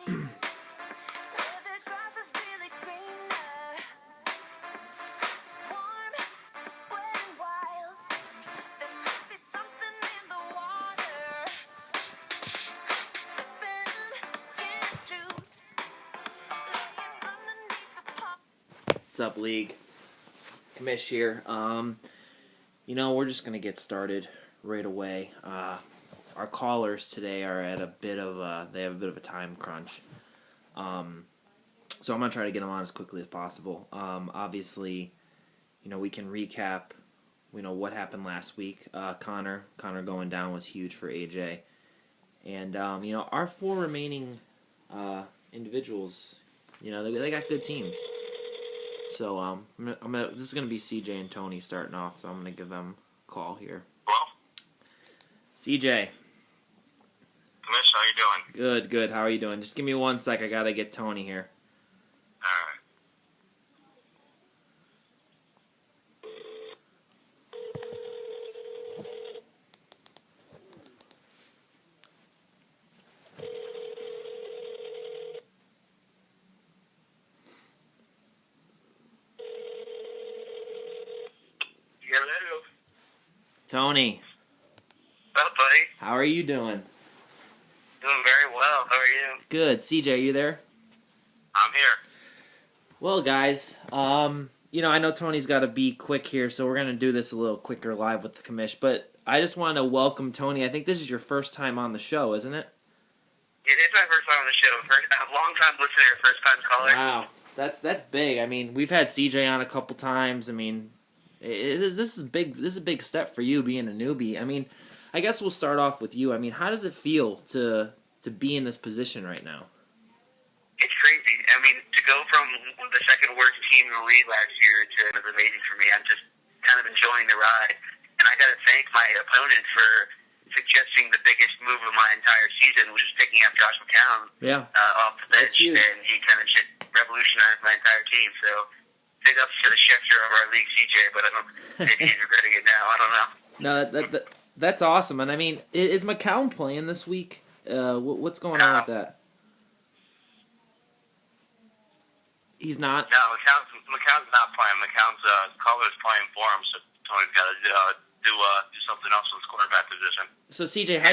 What's up, League? Commish here. We're just gonna get started right away. Our callers today are at they have a bit of a time crunch. So I'm gonna try to get them on as quickly as possible. Obviously, we can recap, what happened last week. Connor going down was huge for AJ, and our four remaining individuals, they got good teams. So this is gonna be CJ and Tony starting off. So I'm gonna give them a call here. Hello? CJ. Commish, how you doing? Good. How are you doing? Just give me 1 sec. I gotta get Tony here. Alright. Hello. Tony, What's up, buddy? how are you doing? Doing very well. How are you? Good. CJ, are you there? I'm here. Well, guys, I know Tony's got to be quick here, so we're gonna do this a little quicker live with the commish. But I just want to welcome Tony. I think this is your first time on the show, isn't it? It is my first time on the show. Long-time listener, first-time caller. Wow, that's big. I mean, we've had CJ on a couple times. I mean, this is big. This is a big step for you being a newbie. I mean, I guess we'll start off with you. I mean, how does it feel to be in this position right now? It's crazy. I mean, to go from the second-worst team in the league last year to it was amazing for me. I'm just kind of enjoying the ride. And I got to thank my opponent for suggesting the biggest move of my entire season, which is picking up Josh McCown off the bench. And he kind of just revolutionized my entire team. So big ups to the Schefter of our league, CJ, but I don't maybe he's regretting it now. I don't know. No, that's awesome. And I mean, is McCown playing this week? What's going on with that? He's not? No, McCown's not playing. McCown's Culver's playing for him, so Tony's got to do something else with his quarterback position. So, CJ,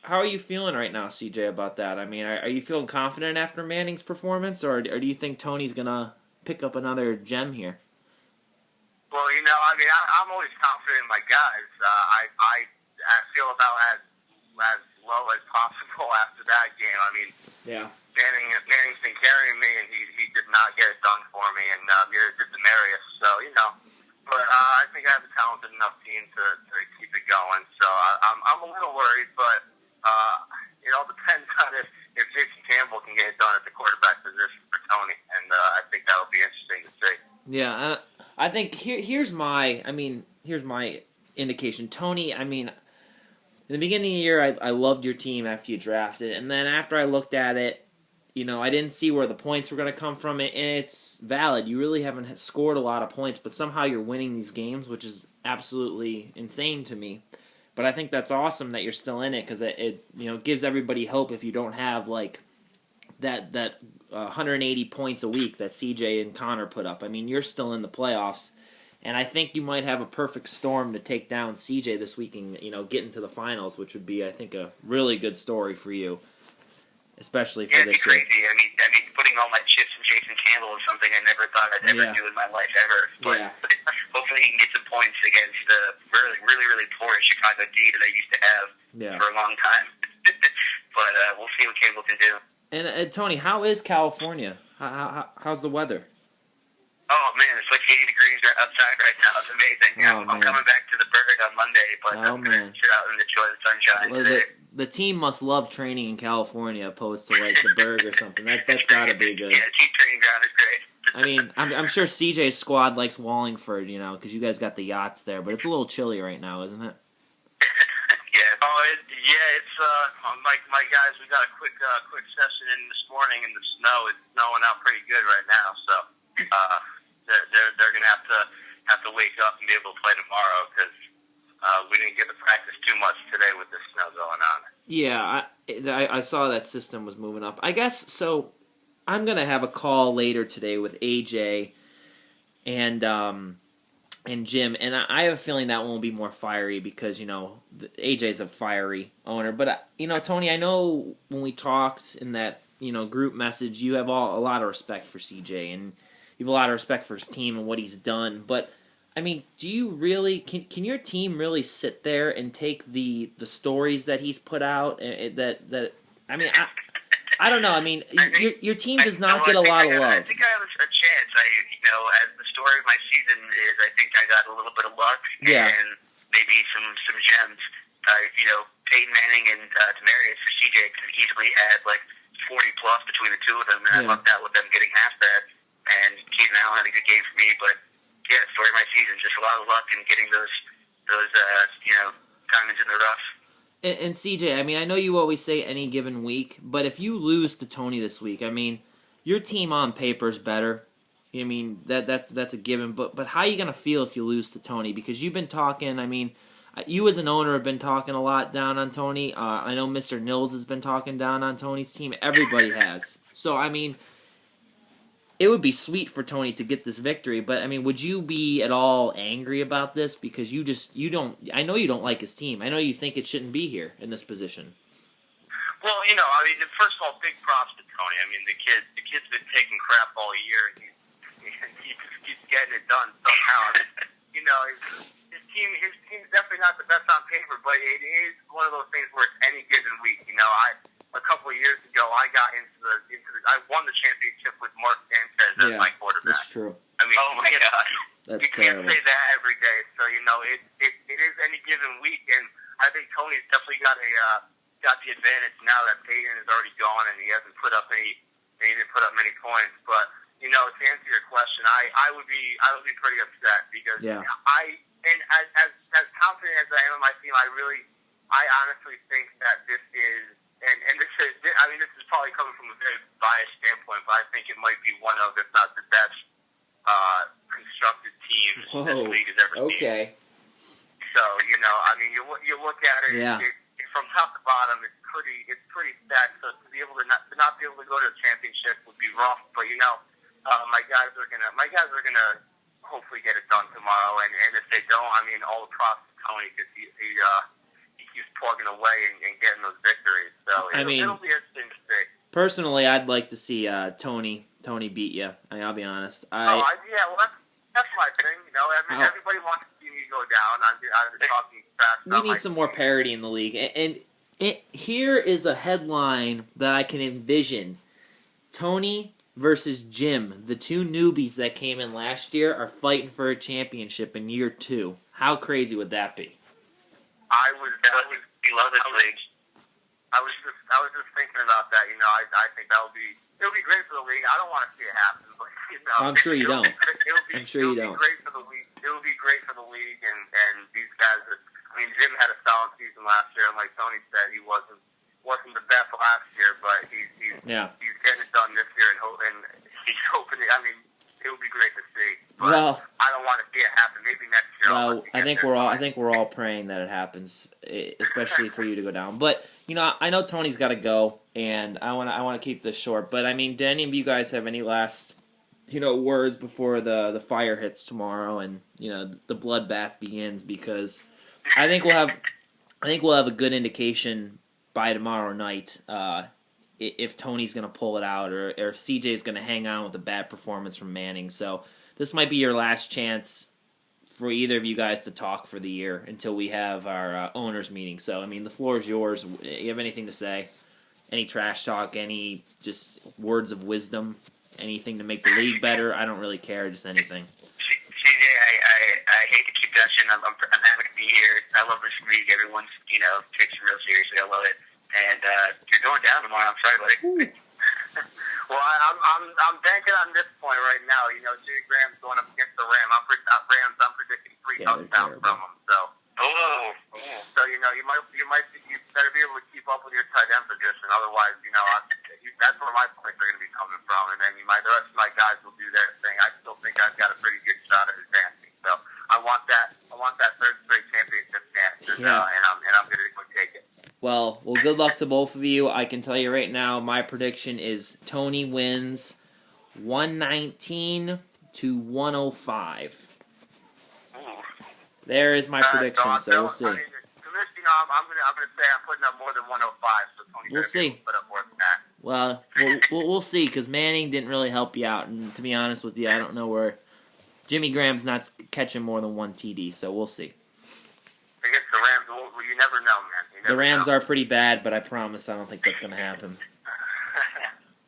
how are you feeling right now, CJ, about that? I mean, are you feeling confident after Manning's performance, or do you think Tony's going to pick up another gem here? Well, I mean, I'm always confident in my guys. I feel about as low as possible after that game. I mean, yeah. Manning's been carrying me, and he did not get it done for me, and neither did Demarius. So, but I think I have a talented enough team to keep it going. So I'm a little worried, but it all depends on if Jason Campbell can get it done at the quarterback position for Tony, and I think that'll be interesting to see. Yeah, I think here's my indication. Tony, I mean, in the beginning of the year, I loved your team after you drafted, and then after I looked at it, I didn't see where the points were going to come from, and it's valid. You really haven't scored a lot of points, but somehow you're winning these games, which is absolutely insane to me. But I think that's awesome that you're still in it, because it gives everybody hope if you don't have like that 180 points a week that CJ and Connor put up. I mean, you're still in the playoffs, and I think you might have a perfect storm to take down CJ this week and get into the finals, which would be, I think, a really good story for you. Especially for this year. It'd be crazy. I mean, putting all my chips in Jason Campbell is something I never thought I'd ever do in my life ever. But hopefully he can get some points against the really, really, really poor Chicago D that I used to have for a long time. But we'll see what Campbell can do. And Tony, how is California? How's the weather? Oh man, it's like 80 degrees outside right now. It's amazing. I'm coming back to the Berg on Monday, but I'm going to sit out and enjoy the sunshine today. The team must love training in California opposed to like the Berg or something. That's got to be good. Yeah, team training ground is great. I mean, I'm sure CJ's squad likes Wallingford, because you guys got the yachts there, but it's a little chilly right now, isn't it? Yeah. It's my guys. We got a quick session in this morning in the snow. It's snowing out pretty good right now, so they're gonna have to wake up and be able to play tomorrow because we didn't get to practice too much today with the snow going on. Yeah, I saw that system was moving up. I guess so. I'm gonna have a call later today with AJ and Jim, and I have a feeling that one will be more fiery because AJ's a fiery owner. But Tony, I know when we talked in that group message, you have a lot of respect for CJ and you have a lot of respect for his team and what he's done. But I mean, do you really can your team really sit there and take the stories that he's put out that I mean I don't know. I mean, your team does not get a lot of love. I think I have a chance. As the story of my season is, I think I got a little bit of luck and maybe some gems. Peyton Manning and Demaryius for CJ could easily add like 40 plus between the two of them, and I lucked out with them getting half that. And Keenan Allen had a good game for me, but yeah, story of my season, just a lot of luck in getting those diamonds in the rough. And CJ, I mean, I know you always say any given week, but if you lose to Tony this week, I mean, your team on paper is better. I mean, that's a given. But how are you gonna feel if you lose to Tony? Because you've been talking. I mean, you as an owner have been talking a lot down on Tony. I know Mr. Nils has been talking down on Tony's team. Everybody has. So I mean, it would be sweet for Tony to get this victory. But I mean, would you be at all angry about this? Because you don't. I know you don't like his team. I know you think it shouldn't be here in this position. Well, I mean, first of all, big props to Tony. I mean, the kid's been taking crap all year. He just keeps getting it done somehow. His team's definitely not the best on paper, but it is one of those things where it's any given week. A couple of years ago, I got into the I won the championship with Mark Sanchez as my quarterback. That's true. I mean, oh my God, that's you can't terrible. say that every day. So it is any given week, and I think Tony's definitely got the advantage now that Peyton is already gone and he hasn't put up many points, but. To answer your question, I would be pretty upset because as confident as I am in my team, I honestly think that this is this is probably coming from a very biased standpoint, but I think it might be one of, if not the best, constructed teams this league has ever seen. Okay. So you look at it, from top to bottom, it's pretty stacked. So to be able to not be able to go to a championship would be rough, but my guys are gonna hopefully get it done tomorrow, and if they don't, I mean, all the props to Tony because he keeps plugging away and getting those victories. So it'll be interesting to see. Personally, I'd like to see Tony beat you. I'll be honest. Well, that's my thing. Everybody wants to see me go down. I'm talking fast. We need some more parity in the league, and here is a headline that I can envision: Tony versus Jim, the two newbies that came in last year, are fighting for a championship in year 2. How crazy would that be? I love this league. I was just thinking about that. I think it'll be great for the league. I don't want to see it happen, but I'm sure you don't. I'm sure you don't. Great for the league. It would be great for the league, and these guys. Jim had a solid season last year, and like Tony said, he wasn't the best last year, but he's getting it done this year, and he's hoping. It would be great to see. But I don't want to see it happen. Maybe next year. Well, I think we're all praying that it happens, especially for you to go down. But I know Tony's got to go, and I want to keep this short. But do any of you guys have any last words before the fire hits tomorrow and the bloodbath begins? Because I think we'll have a good indication by tomorrow night if Tony's going to pull it out or if CJ's going to hang on with a bad performance from Manning. So this might be your last chance for either of you guys to talk for the year until we have our owners meeting. So, the floor is yours. You have anything to say? Any trash talk? Any just words of wisdom? Anything to make the league better? I don't really care, just anything. CJ, I hate to keep gushing. I'm happy to be here. I love this league. Everyone's, takes it real seriously. I love it. And you're going down tomorrow. I'm sorry, buddy. Well, I'm banking on this point right now. Jimmy Graham's going up against the Rams. I'm predicting 3 touchdowns from him. So, you better be able to keep up with your tight end position. Otherwise, that's where my points are going to be coming from. And then the rest of my guys will do their thing. I still think I've got a pretty good shot at advancing. So I want that third straight championship game. good luck to both of you. I can tell you right now, my prediction is Tony wins 119 to 105. Ooh. There is my prediction, so we'll see. I'm gonna say I'm putting up more than 105. So Tony We'll see. Put up more than that. Well, we'll see, because Manning didn't really help you out, and to be honest with you, I don't know where Jimmy Graham's not catching more than one TD, so we'll see. Against the Rams, well, you never know, man. The Rams are pretty bad, but I promise I don't think that's going to happen.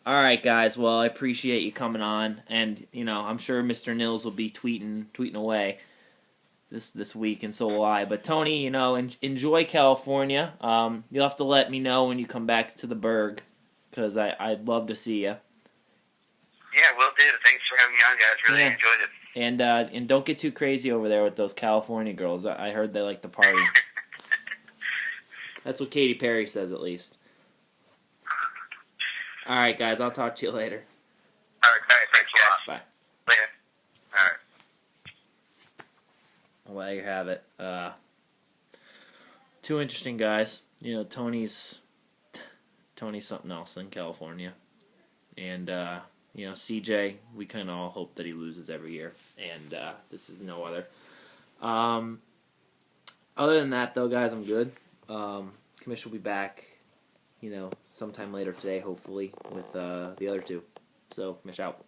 All right, guys. Well, I appreciate you coming on, and I'm sure Mr. Nils will be tweeting away this week, and so will I. But Tony, enjoy California. You'll have to let me know when you come back to the Berg, because I'd love to see you. Yeah, will do. Thanks for having me on, guys. Really enjoyed it. And don't get too crazy over there with those California girls. I heard they like to party. That's what Katy Perry says, at least. All right, guys. I'll talk to you later. All right, thanks a lot. Bye. Later. All right. I'll let you have it. Two interesting guys. Tony's something else in California. And, CJ, we kind of all hope that he loses every year. And this is no other. Other than that, though, guys, I'm good. Commission will be back, sometime later today, hopefully, with the other two. So, Commish out.